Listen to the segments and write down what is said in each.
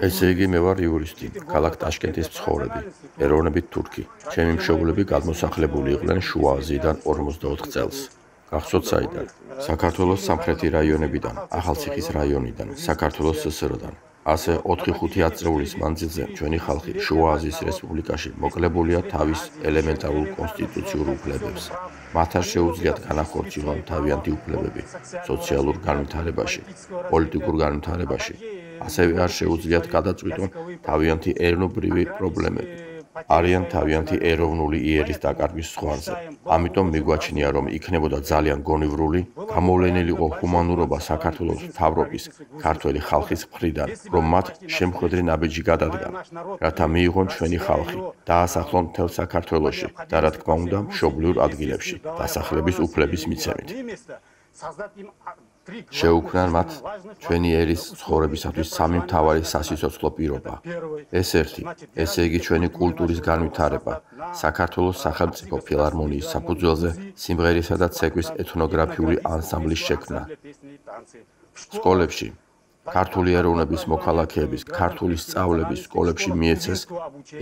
ესე იგი მე ვარ იურისტი, ქალაქ ტაშკენტის მცხოვრები, ეროვნებით თურქი. ჩემი მშობლები გადმოსახლებული იყვნენ შუა აზიიდან 54 წელს. გახსოვთ საიდან? საქართველოს სამხრეთი რაიონებიდან, ახალციხის რაიონიდან, საქართველოს СССР-დან. ასე 4-5 ათწლეულის მანძილზე ჩვენი ხალხი შუა აზიის რესპუბლიკაში მოკლებულია თავის ელემენტარულ კონსტიტუციურ უფლებებს. მათ არ შეუძლიათ განახორციელონ თავიანთი უფლებები სოციალურ განვითარებაში, პოლიტიკურ განვითარებაში. ასევე არ შეუძლიათ გადაწყვიტონ თავიანთი ერნობრივი პრობლემები. არიან თავიანთი ეროვნული იერის დაკარგვის ზღვარზე. ამიტომ მიგვაჩნია, რომ იქნებოდა ძალიან გონივრული, გამოვლენილიყო ჰუმანურობა საქართველოს მთავრობის, ქართველი ხალხის მხრიდან, რომ მათ შემხედრე ნაბიჯი გადადგან, რათა მიიღონ ჩვენი ხალხი, დაასახლონ მთელ საქართველოში და რა თქმა უნდა, მშობლიურ ადგილებში, დასახლების უფლების მიცემით. შეუქმნან მათ ჩვენი ერის ცხოვრებისათვის სამი მთავარი სასიცოცხლო პირობა. ეს ერთი, ესე იგი ჩვენი კულტურის განვითარება, საქართველოს სახელმწიფო ფილარმონიის საფუძველზე სიმღერისა და ცეკვის ეთნოგრაფიული ანსამბლის შექმნა. სკოლებში ქართული ეროვნების მოქალაქეების ქართული სწავლების სკოლებში მიეცეს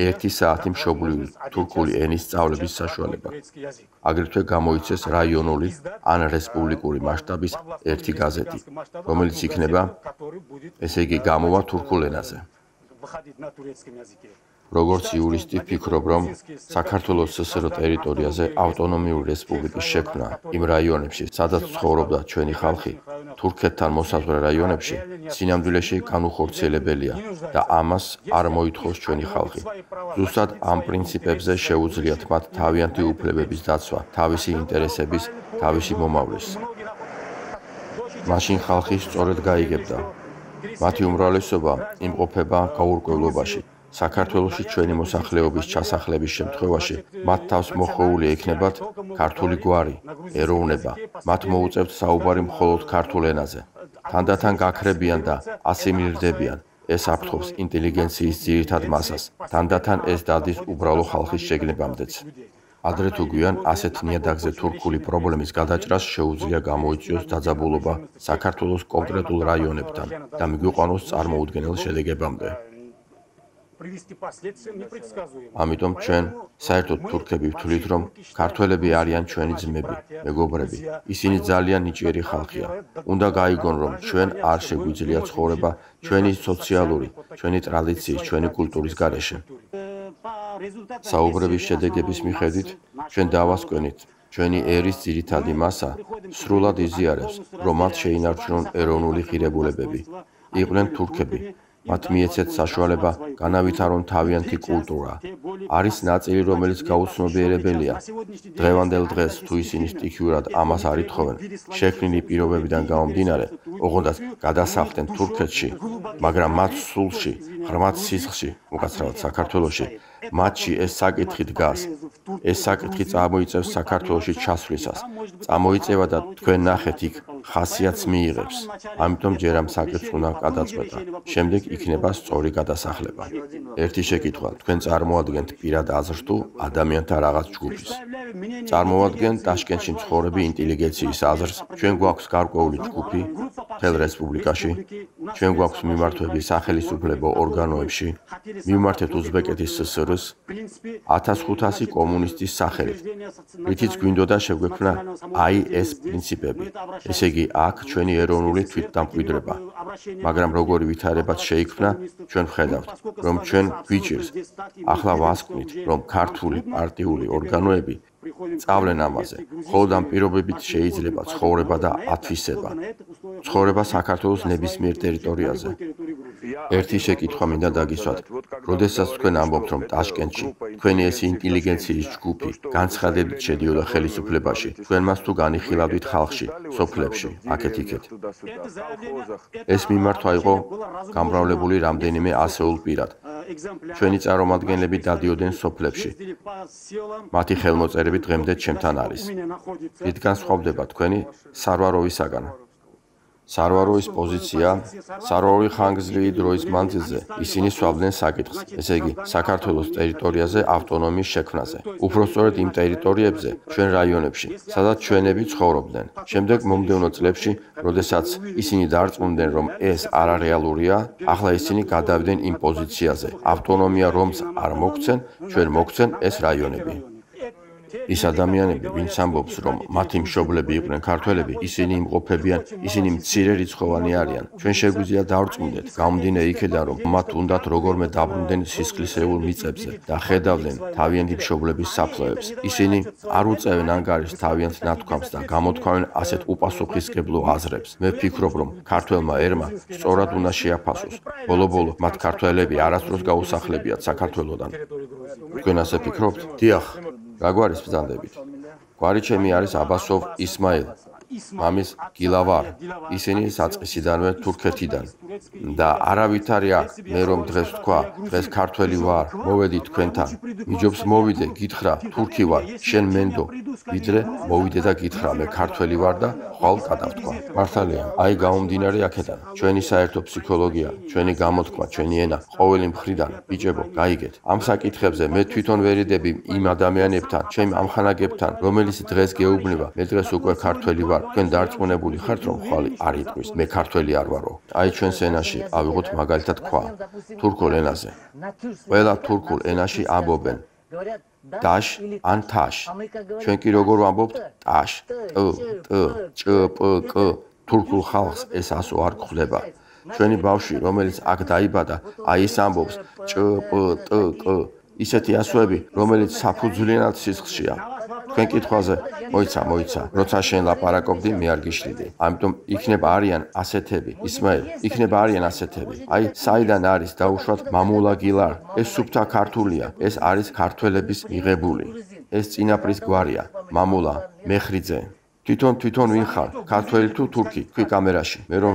1 საათი მშობლიური თურქული ენის სწავლების საშუალება. აგრეთვე გამოიცეს რაიონული ან რესპუბლიკური მასშტაბის ერთი გაზეთი, რომელიც იქნება, ესე იგი, გამოვა თურქულ ენაზე. როგორც იურისტი ვფიქრობ, რომ საქართველოს СССР ტერიტორიაზე ავტონომიური რესპუბლიკის შექმნა იმ რაიონებში, სადაც ცხოვრობდა ჩვენი ხალხი, თურქეთთან მოსაზღვრე რაიონებში, სინამდვილეში განუხორციელებელია და ამას არ მოითხოვს ჩვენი ხალხი. ზუსტად ამ პრინციპებზე შეუძლიათ მათ თავიანთი უფლებების დაცვა, თავისი ინტერესების, თავისი მომავლის. მაშინ ხალხი სწორედ გაიგებდა. მათი უმრავლესობა იმყოფება გაურკვევლობაში. საქართველოში ჩვენი მოსახლეობის ჩასახლების შემთხვევაში მათ თავს მოხვეული ექნებათ ქართული გვარი, ეროვნება. მათ მოუწევთ საუბარი მხოლოდ ქართულ ენაზე. თანდათან გაქრებიან და ასიმილირდებიან. ეს აფრთხობს ინტელიგენციის ძირითად მასას. თანდათან ეს დადის უბრალო ხალხის შეგნებამდეც. ადრე თუ გვიან ასეთ ნიადაგზე თურქული პრობლემის გადაჭრას შეუძლია გამოიწვიოს დაძაბულობა საქართველოს კონკრეტულ რაიონებთან და მიგვიყვანოს წარმოუდგენელ შედეგებამდე. ამიტომ ჩვენ საერთოდ თურქები ვთვლით, რომ ქართველები არიან ჩვენი ძმები, მეგობრები. ისინი ძალიან ნიჭიერი ხალხია. უნდა გაიგონ, რომ ჩვენ არ შეგვიძლია ცხოვრება ჩვენი სოციალური, ჩვენი ტრადიციის, ჩვენი კულტურის გარეშე. საუბრების შედეგების მიხედვით ჩვენ დავასკვენით, ჩვენი ერის ძირითადი მასა სრულად იზიარებს, რომ მათ შეინარჩუნონ ეროვნული ღირებულებები. იყვნენ თურქები. მათ მიეცეთ საშუალება განავითარონ თავიანთი კულტურა. არის ნაწილი, რომელიც გაუცნობიერებელია. დღევანდელ დღეს, თუ ისინი სტიქიურად ამას არ ითხოვენ, შექმნილი პირობებიდან გამომდინარე, ოღონდაც გადასახლდნენ თურქეთში, მაგრამ მათ სულში, ღრმად სისხლში, უკაცრავად საქართველოში, მათში ეს საკითხი დგას. ეს საკითხი წამოიწევს საქართველოში ჩასვლისას. წამოიწევა და თქვენ ნახეთ იქ ხასიათს მიიღებს. ამიტომ ჯერ ამ საკითხს უნდა გადაწყვეტა. შემდეგ იქნება სწორი გადასახლება. ერთი შეკითხვა, თქვენ წარმოადგენთ პირად აზრს თუ ადამიანთა რაღაც ჯგუფის? წარმოადგენთ ტაშკენტში მცხოვრები ინტელიგენციის აზრს. ჩვენ გვაქვს გარკვეული ჯგუფი მთელ რესპუბლიკაში. ჩვენ გვაქვს მიმართვები სახელმწიფო ორგანოებში. მივმართეთ უზბეკეთის СССР-ს 1500 კომუნისტის სახელით. რითიც გვინდოდა შეგვექმნა აი ეს პრინციპები. ესე იგი, აქ ჩვენი ეროვნული თვითდამკვიდრება. მაგრამ როგორი ვითარებაც შეიქმნა, ჩვენ ვხედავთ, რომ ჩვენ გვიჭირს. ახლა ვასკვნით, რომ ქართული პარტიული ორგანოები სწავლენ ამაზე. მხოლოდ ამ პირობებით შეიძლება ცხოვრება და ათვისება. ცხოვრება საქართველოს ნებისმიერ ტერიტორიაზე. ერთი შეკითხვა მინდა დაგისვათ. როდესაც თქვენ ამბობთ, რომ ტაშკენტში თქვენი ეს ინტელიგენციის ჯგუფი განცხადებით შედიოდა ხელისუფლებაში, თქვენ მას თუ განიხილავდით ხალხში, სოფლებში, აქეთ-იქეთ. ეს მიმართვა იყო გამრავლებული რამდენიმე ასეულ პირად. ჩვენი წარმომადგენლები დადიოდნენ სოფლებში. მათი ხელმოწერები დღემდე ჩემთან არის. რით განსხვავდება თქვენი სარვაროვისაგან? სარვაროის პოზიცია, სარვაროი ხანგრძლივი დროის მანძილზე ისინი სვავდნენ საკითხს, ესე იგი, საქართველოს ტერიტორიაზე ავტონომიის შექმნაზე. უпростоრად იმ ტერიტორიებზე, ჩვენ რაიონებში, სადაც ჩვენები ცხოვრობდნენ. შემდეგ მომდევნო წლებში, როდესაც ისინი დარწმუნდნენ, რომ ეს არარეალურია, ახლა ისინი გადავიდნენ იმ პოზიციაზე. ავტონომია რომს არ მოგცენ, ჩვენ მოგცენ ეს რაიონები. ის ადამიანები, ვინც ამბობს, რომ მათი მშობლები იყვნენ ქართველები, ისინი იმყოფებიან, ისინი მცირე რიცხოვანი არიან. ჩვენ შეგვიძლია დავრწმუნდეთ, გამომდინარე იქედან, რომ მათ უნდათ როგორმე დაბრუნდნენ სისხლისეულ მიწებზე და ხედავდნენ თავიანთი მშობლების საფლავებს. ისინი არ უწევენ ანგარიშს თავიანთ ნათქვამს და გამოთქვამენ ასეთ უპასუხისმგებლო აზრებს. მე ვფიქრობ, რომ ქართველმა ერმა სწორად უნდა შეაფასოს. ბოლო-ბოლო მათ ქართველები არასდროს გაუსახლებიათ საქართველოდან. თქვენ ასე ფიქრობთ? დიახ. რა გვარის ბრძანდებით? გვარი ჩემი არის აბასოვ ისმაილ, მამის გილავარ. ისინი საწყისიდანვე თურქეთიდან და არავითარი აქ. მე რომ დღეს ვთქვა, დღეს ქართველი ვარ, მოვედი თქვენთან. მიჯობს მოვიდე, გითხრა, თურქი ვარ, შენ მენდო, ვიდრე მოვიდე და გითხრა, მე ქართველი ვარ და ხვალ გადავთქვა. მართალია, აი გამომდინარე აქედან. ჩვენი საერთო ფსიქოლოგია, ჩვენი გამოთქმა, ჩვენი ენა, ყოველი მხრიდან, ბიჭებო, გაიგეთ. ამ საკითხებზე მე თვითონ ვერიდები იმ ადამიანებთან, ჩემ ამხანაგებთან, რომელიც დღეს გეუბნება, მე დღეს უკვე ქართველი ვარ. თქვენ დარწმუნებული ხართ, რომ ხვალ არ იტყვის, მე ქართველი არ ვარო. აი ჩვენს ენაში ავიღოთ მაგალითად ქვა, თურქულ ენაზე. ყველა თურქულ ენაში ამბობენ დაშ ან თაშ. ჩვენ კი როგორ ვამბობთ? ტაშ, ტ, ჭ, პ, კ. თურქულ ხალხს ეს ასო არ გვხვდება. ჩვენი ბავშვი, რომელიც აქ დაიბადა, აი ის ამბობს ჭ, პ, ტ, კ. ისეთი ასოები, რომელიც საფუძვლიანად სისხლშია. თქვენ კითხვაზე, მოიცა, როცა შენ ლაპარაკობდი, მე არ გიშლიდი. ამიტომ იქნება არიან ასეთები, ისმაილ, იქნება არიან ასეთები. აი, საიდან არის დაუშვათ მამულა გილარ? ეს სუფთა ქართულია, ეს არის ქართველების მიღებული. ეს წინაპრის გვარია, მამულა, მეხრიძე. თვითონ ვინ ხარ? ქართველი თუ თურქი? თქვი კამერაში. მე რომ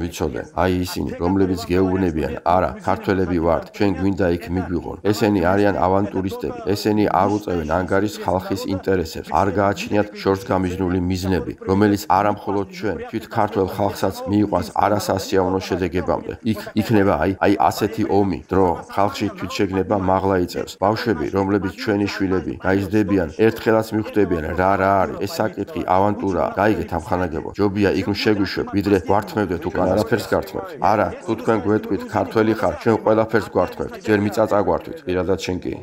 ვიცოდე. აი ისინი, რომლებიც გეუბნებიან, არა, ქართველები ვართ, ჩვენ გვინდა იქ მიგვიღონ. ესენი არიან ავანტურისტები. ესენი არ უწევენ ანგარიშს ხალხის ინტერესებს. არ გააჩნიათ შორსგამიზნული მიზნები, რომელიც არა მხოლოდ ჩვენ, თვით ქართველ ხალხსაც მიიყვანს არასასიამოვნო შედეგებამდე. იქნება აი ასეთი ომი, დრო ხალხში თვითშეგნება მაღლა იწევს. ბავშვები, რომლებიც ჩვენი შვილები, გაიზრდებიან, ერთხელაც მიხვდებიან, რა არის ეს საკითხი. ავანტურა, გაიგეთ ამხანაგებო. ჯობია იქ შეგვიშვებ, ვიდრე გვართმევდეთ უკან არაფერს გართმევთ. არა, თუ თქვენ გვეტყვით ქართველი ხარ, ჩვენ ყველაფერს გვართმევთ. ჯერ მიწა წაგვართვით, პირადად შენ კი.